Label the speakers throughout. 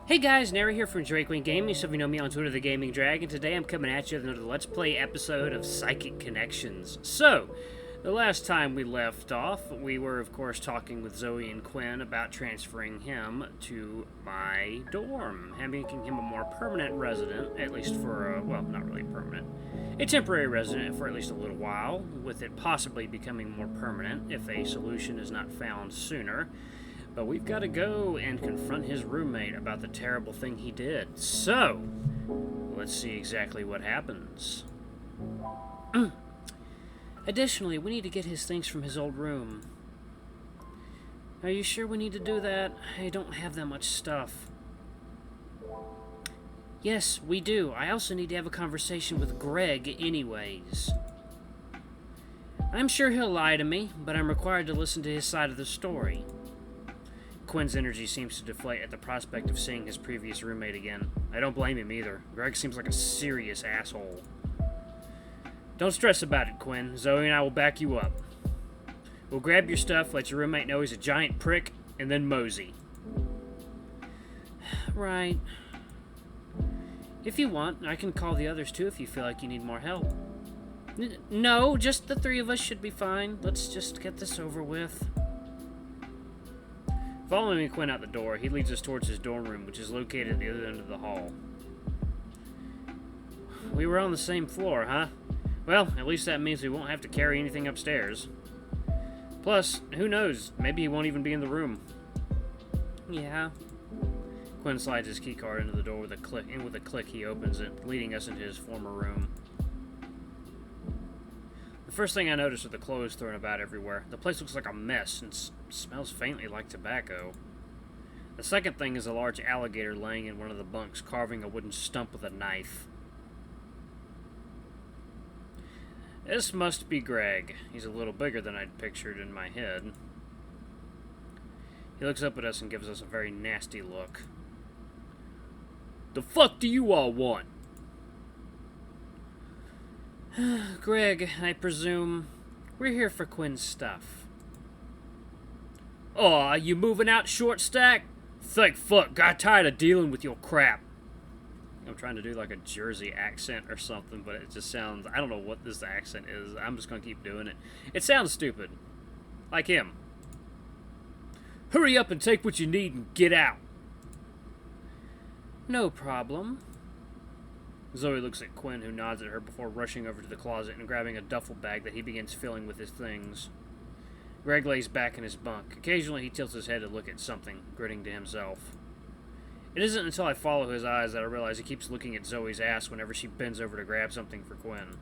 Speaker 1: Hey guys, Nary here from Drakewing Gaming. Some of you know me on Twitter, The Gaming Dragon. Today I'm coming at you with another Let's Play episode of Psychic Connections. So, the last time we left off, we were of course talking with Zoe and Quinn about transferring him to my dorm, and making him a more permanent resident, at least for, well, not really permanent, a temporary resident for at least a little while, with it possibly becoming more permanent if a solution is not found sooner. But we've got to go and confront his roommate about the terrible thing he did. So, let's see exactly what happens. Additionally, we need to get his things from his old room. Are you sure we need to do that? I don't have that much stuff. Yes, we do. I also need to have a conversation with Greg anyways. I'm sure he'll lie to me, but I'm required to listen to his side of the story. Quinn's energy seems to deflate at the prospect of seeing his previous roommate again. I don't blame him either. Greg seems like a serious asshole. Don't stress about it, Quinn. Zoe and I will back you up. We'll grab your stuff, let your roommate know he's a giant prick, and then mosey. Right. If you want, I can call the others too if you feel like you need more help. No, just the three of us should be fine. Let's just get this over with. Following Quinn out the door, he leads us towards his dorm room, which is located at the other end of the hall. We were on the same floor, huh? Well, at least that means we won't have to carry anything upstairs. Plus, who knows, maybe he won't even be in the room. Yeah. Quinn slides his keycard into the door with a click, and with a click he opens it, leading us into his former room. The first thing I noticed are the clothes thrown about everywhere. The place looks like a mess and smells faintly like tobacco. The second thing is a large alligator laying in one of the bunks, carving a wooden stump with a knife. This must be Greg. He's a little bigger than I'd pictured in my head. He looks up at us and gives us a very nasty look. The fuck do you all want? Greg, I presume we're here for Quinn's stuff. Aw, you moving out short stack? Thank fuck, got tired of dealing with your crap. I'm trying to do like a Jersey accent or something, but it just sounds, I don't know what this accent is. I'm just gonna keep doing it. It sounds stupid. Like him. Hurry up and take what you need and get out. No problem. Zoe looks at Quinn, who nods at her before rushing over to the closet and grabbing a duffel bag that he begins filling with his things. Greg lays back in his bunk. Occasionally he tilts his head to look at something, grinning to himself. It isn't until I follow his eyes that I realize he keeps looking at Zoe's ass whenever she bends over to grab something for Quinn.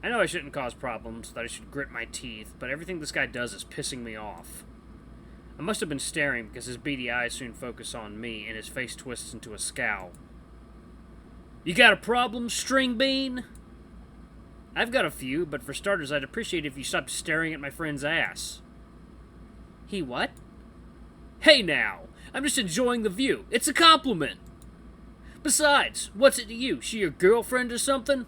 Speaker 1: I know I shouldn't cause problems, that I should grit my teeth, but everything this guy does is pissing me off. I must have been staring because his beady eyes soon focus on me and his face twists into a scowl. You got a problem, string bean? I've got a few, but for starters, I'd appreciate if you stopped staring at my friend's ass. He what? Hey now, I'm just enjoying the view. It's a compliment. Besides, what's it to you? She your girlfriend or something?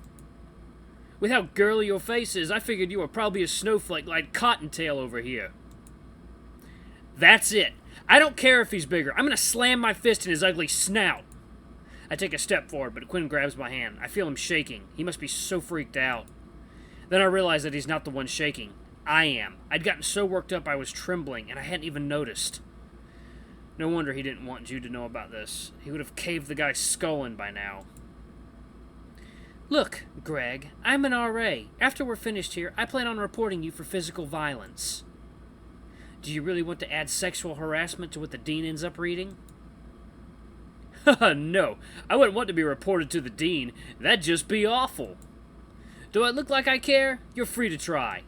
Speaker 1: With how girly your face is, I figured you were probably a snowflake like Cottontail over here. That's it. I don't care if he's bigger. I'm gonna slam my fist in his ugly snout. I take a step forward, but Quinn grabs my hand. I feel him shaking. He must be so freaked out. Then I realize that he's not the one shaking. I am. I'd gotten so worked up I was trembling, and I hadn't even noticed. No wonder he didn't want Jude to know about this. He would have caved the guy's skull in by now. Look, Greg, I'm an RA. After we're finished here, I plan on reporting you for physical violence. Do you really want to add sexual harassment to what the dean ends up reading? No, I wouldn't want to be reported to the dean. That'd just be awful. Do I look like I care? You're free to try.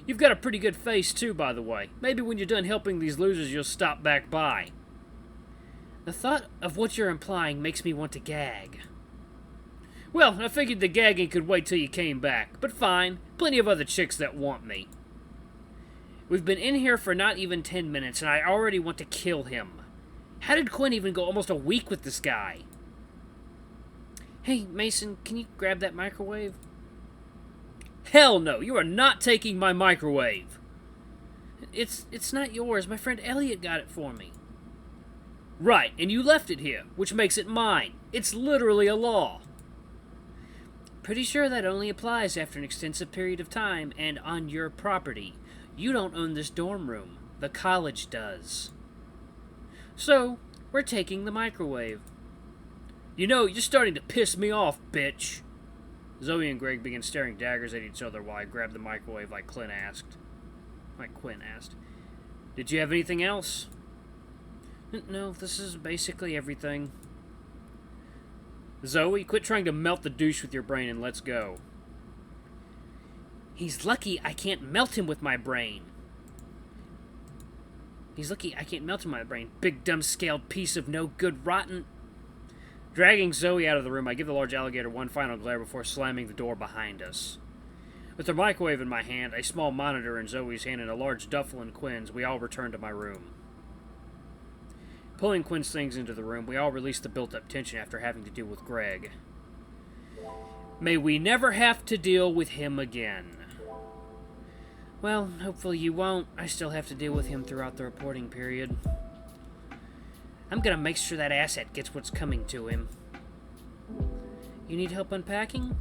Speaker 1: You've got a pretty good face, too, by the way. Maybe when you're done helping these losers, you'll stop back by. The thought of what you're implying makes me want to gag. Well, I figured the gagging could wait till you came back, but fine. Plenty of other chicks that want me. We've been in here for not even 10 minutes, and I already want to kill him. How did Quinn even go almost a week with this guy? Hey, Mason, can you grab that microwave? Hell no, you are not taking my microwave. It's not yours. My friend Elliot got it for me. Right, and you left it here, which makes it mine. It's literally a law. Pretty sure that only applies after an extensive period of time and on your property. You don't own this dorm room. The college does. So, we're taking the microwave. You know, you're starting to piss me off, bitch. Zoe and Greg begin staring daggers at each other while I grab the microwave like Quinn asked. Did you have anything else? No, this is basically everything. Zoe, quit trying to melt the douche with your brain and let's go. He's lucky I can't melt him with my brain. Big dumb scaled piece of no good rotten. Dragging Zoe out of the room, I give the large alligator one final glare before slamming the door behind us. With the microwave in my hand, a small monitor in Zoe's hand, and a large duffel in Quinn's, we all return to my room. Pulling Quinn's things into the room, we all release the built-up tension after having to deal with Greg. May we never have to deal with him again. Well, hopefully you won't. I still have to deal with him throughout the reporting period. I'm gonna make sure that asset gets what's coming to him. You need help unpacking?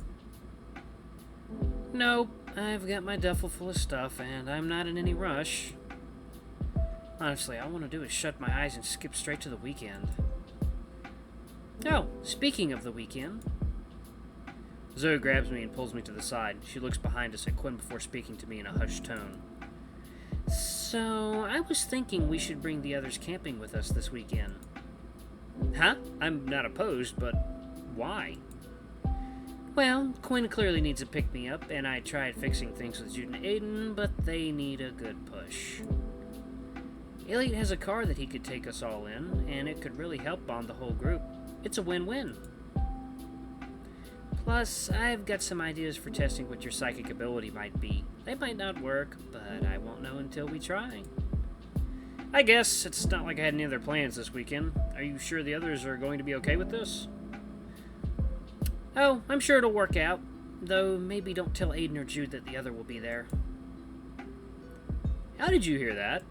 Speaker 1: Nope, I've got my duffel full of stuff, and I'm not in any rush. Honestly, all I want to do is shut my eyes and skip straight to the weekend. Oh, speaking of the weekend. Zoe grabs me and pulls me to the side. She looks behind us at Quinn before speaking to me in a hushed tone. So, I was thinking we should bring the others camping with us this weekend. Huh? I'm not opposed, but why? Well, Quinn clearly needs a pick-me-up, and I tried fixing things with Jude and Aiden, but they need a good push. Elliot has a car that he could take us all in, and it could really help bond the whole group. It's a win-win. Plus, I've got some ideas for testing what your psychic ability might be. They might not work, but I won't know until we try. I guess it's not like I had any other plans this weekend. Are you sure the others are going to be okay with this? Oh, I'm sure it'll work out. Though, maybe don't tell Aiden or Jude that the other will be there. How did you hear that?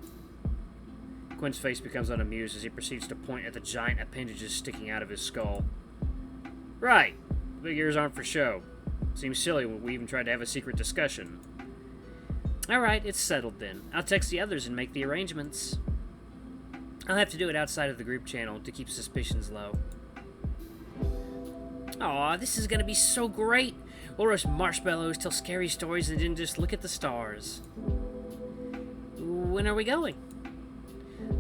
Speaker 1: Quinn's face becomes unamused as he proceeds to point at the giant appendages sticking out of his skull. Right. The big ears aren't for show. Seems silly when we even tried to have a secret discussion. Alright, it's settled then. I'll text the others and make the arrangements. I'll have to do it outside of the group channel to keep suspicions low. Aw, this is gonna be so great! We'll roast marshmallows, tell scary stories, and then just look at the stars. When are we going?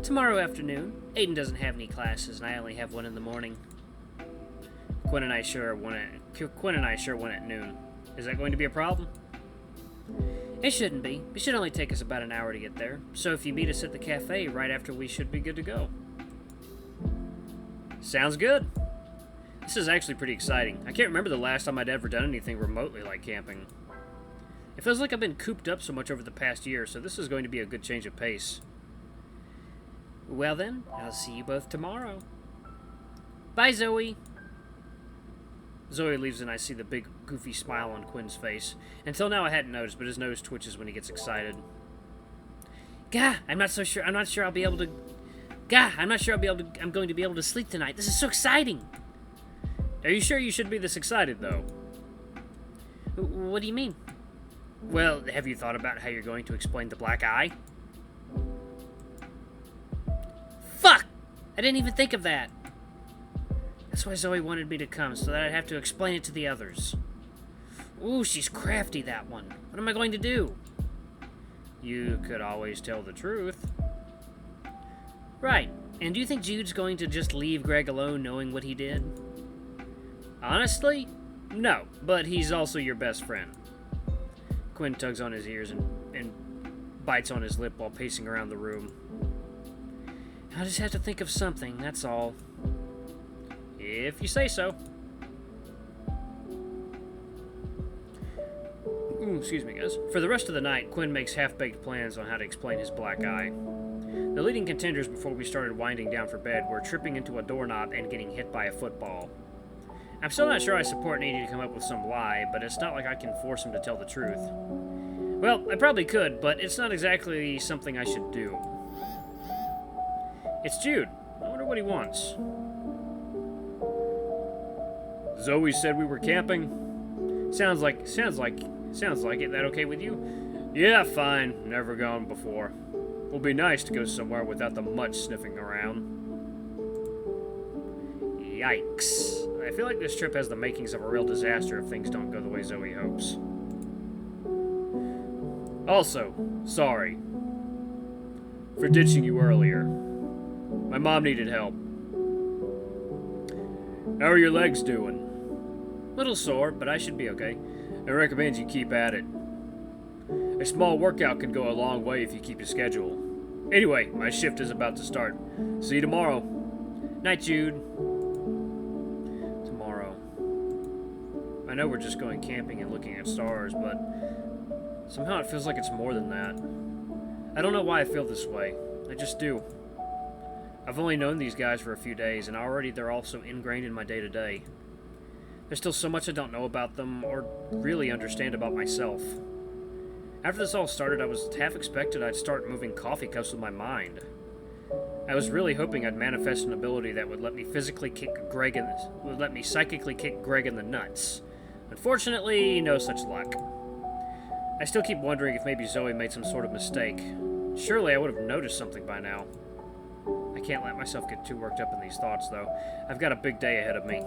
Speaker 1: Tomorrow afternoon. Aiden doesn't have any classes, and I only have one in the morning. Quinn and I share one at noon. Is that going to be a problem? It shouldn't be. It should only take us about an hour to get there. So if you meet us at the cafe right after, we should be good to go. Sounds good. This is actually pretty exciting. I can't remember the last time I'd ever done anything remotely like camping. It feels like I've been cooped up so much over the past year, so this is going to be a good change of pace. Well then, I'll see you both tomorrow. Bye, Zoe. Zoe leaves and I see the big, goofy smile on Quinn's face. Until now I hadn't noticed, but his nose twitches when he gets excited. I'm not sure I'll be able to... I'm going to be able to sleep tonight. This is so exciting. Are you sure you should be this excited, though? What do you mean? Well, have you thought about how you're going to explain the black eye? Fuck! I didn't even think of that. That's why Zoe wanted me to come, so that I'd have to explain it to the others. Ooh, she's crafty, that one. What am I going to do? You could always tell the truth. Right. And do you think Jude's going to just leave Greg alone knowing what he did? Honestly, no. But he's also your best friend. Quinn tugs on his ears and bites on his lip while pacing around the room. I'll just have to think of something, that's all. If you say so. Excuse me, guys. For the rest of the night, Quinn makes half-baked plans on how to explain his black eye. The leading contenders before we started winding down for bed were tripping into a doorknob and getting hit by a football. I'm still not sure I support needing to come up with some lie, but it's not like I can force him to tell the truth. Well, I probably could, but it's not exactly something I should do. It's Jude. I wonder what he wants. Zoe said we were camping. Sounds like it. That okay with you? Yeah, fine. Never gone before. Will be nice to go somewhere without the mutt sniffing around. Yikes. I feel like this trip has the makings of a real disaster if things don't go the way Zoe hopes. Also, sorry for ditching you earlier. My mom needed help. How are your legs doing? Little sore, but I should be okay. I recommend you keep at it. A small workout can go a long way if you keep your schedule. Anyway, my shift is about to start. See you tomorrow. Night, Jude. Tomorrow. I know we're just going camping and looking at stars, but somehow it feels like it's more than that. I don't know why I feel this way. I just do. I've only known these guys for a few days, and already they're all so ingrained in my day-to-day. There's still so much I don't know about them, or really understand about myself. After this all started, I was half expected I'd start moving coffee cups with my mind. I was really hoping I'd manifest an ability that would let me psychically kick Greg in the nuts. Unfortunately, no such luck. I still keep wondering if maybe Zoe made some sort of mistake. Surely I would have noticed something by now. I can't let myself get too worked up in these thoughts, though. I've got a big day ahead of me.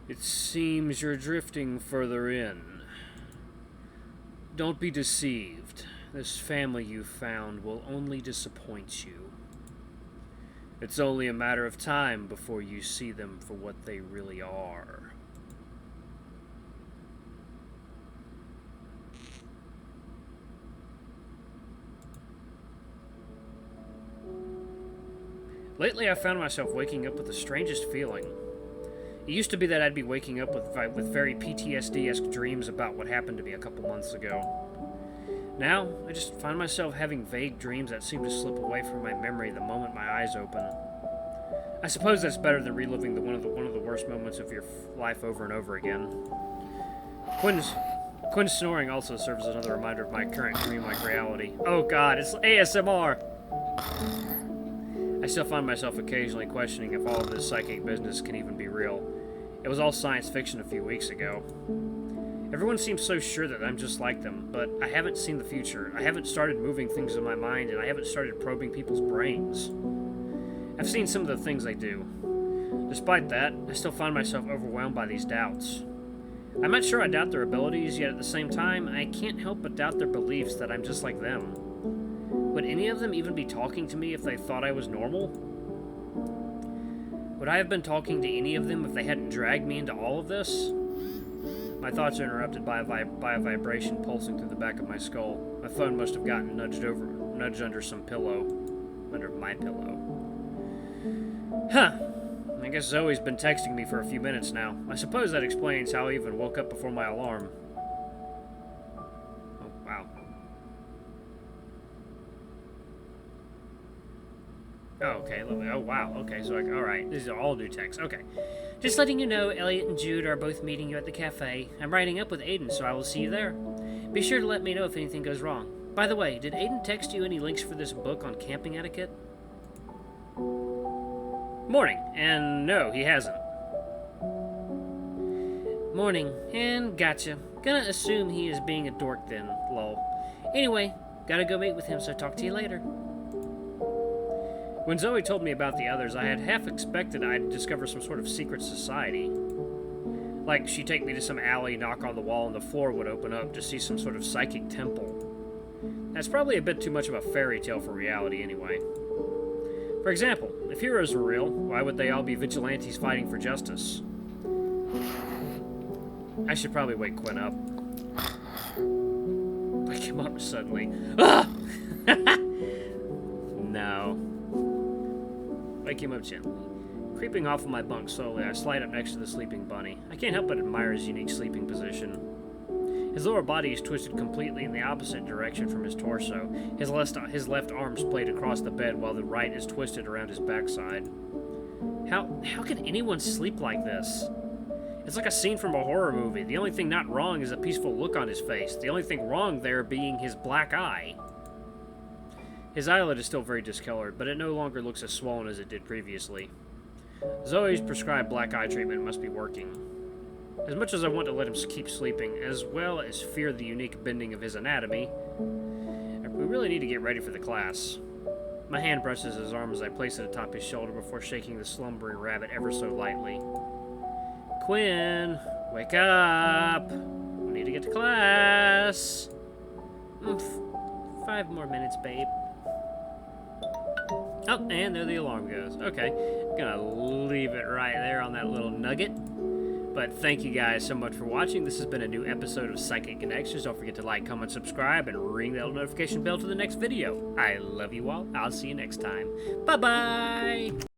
Speaker 1: It seems you're drifting further in. Don't be deceived. This family you found will only disappoint you. It's only a matter of time before you see them for what they really are. Lately, I found myself waking up with the strangest feeling. It used to be that I'd be waking up with very PTSD-esque dreams about what happened to me a couple months ago. Now, I just find myself having vague dreams that seem to slip away from my memory the moment my eyes open. I suppose that's better than reliving one of the worst moments of your life over and over again. Quinn's snoring also serves as another reminder of my current dream-like reality. Oh god, it's ASMR! I still find myself occasionally questioning if all of this psychic business can even be real. It was all science fiction a few weeks ago. Everyone seems so sure that I'm just like them, but I haven't seen the future. I haven't started moving things in my mind, and I haven't started probing people's brains. I've seen some of the things they do. Despite that, I still find myself overwhelmed by these doubts. I'm not sure I doubt their abilities, yet at the same time, I can't help but doubt their beliefs that I'm just like them. Would any of them even be talking to me if they thought I was normal? Would I have been talking to any of them if they hadn't dragged me into all of this? My thoughts are interrupted by a vibration pulsing through the back of my skull. My phone must have gotten nudged under some pillow. Under my pillow. Huh. I guess Zoe's been texting me for a few minutes now. I suppose that explains how I even woke up before my alarm. Oh, wow. Oh, okay. Oh, wow. Okay, so, alright. These are all new texts. Okay. Just letting you know, Elliot and Jude are both meeting you at the cafe. I'm riding up with Aiden, so I will see you there. Be sure to let me know if anything goes wrong. By the way, did Aiden text you any links for this book on camping etiquette? Morning. And no, he hasn't. Morning. And gotcha. Gonna assume he is being a dork then, lol. Anyway, gotta go meet with him, so talk to you later. When Zoe told me about the others, I had half expected I'd discover some sort of secret society. Like, she'd take me to some alley, knock on the wall, and the floor would open up to see some sort of psychic temple. That's probably a bit too much of a fairy tale for reality anyway. For example, if heroes were real, why would they all be vigilantes fighting for justice? I should probably wake Quinn up. Wake him up suddenly. Ah! No. Wake him up gently. Creeping off of my bunk slowly, I slide up next to the sleeping bunny. I can't help but admire his unique sleeping position. His lower body is twisted completely in the opposite direction from his torso. His left arm splayed across the bed while the right is twisted around his backside. How can anyone sleep like this? It's like a scene from a horror movie. The only thing not wrong is a peaceful look on his face. The only thing wrong there being his black eye. His eyelid is still very discolored, but it no longer looks as swollen as it did previously. Zoe's prescribed black eye treatment must be working. As much as I want to let him keep sleeping, as well as fear the unique bending of his anatomy, we really need to get ready for the class. My hand brushes his arm as I place it atop his shoulder before shaking the slumbering rabbit ever so lightly. Quinn, wake up! We need to get to class! 5 more minutes, babe. Oh, and there the alarm goes. Okay, I'm gonna leave it right there on that little nugget. But thank you guys so much for watching. This has been a new episode of Psychic Connections. Don't forget to like, comment, subscribe, and ring that notification bell to the next video. I love you all. I'll see you next time. Bye-bye!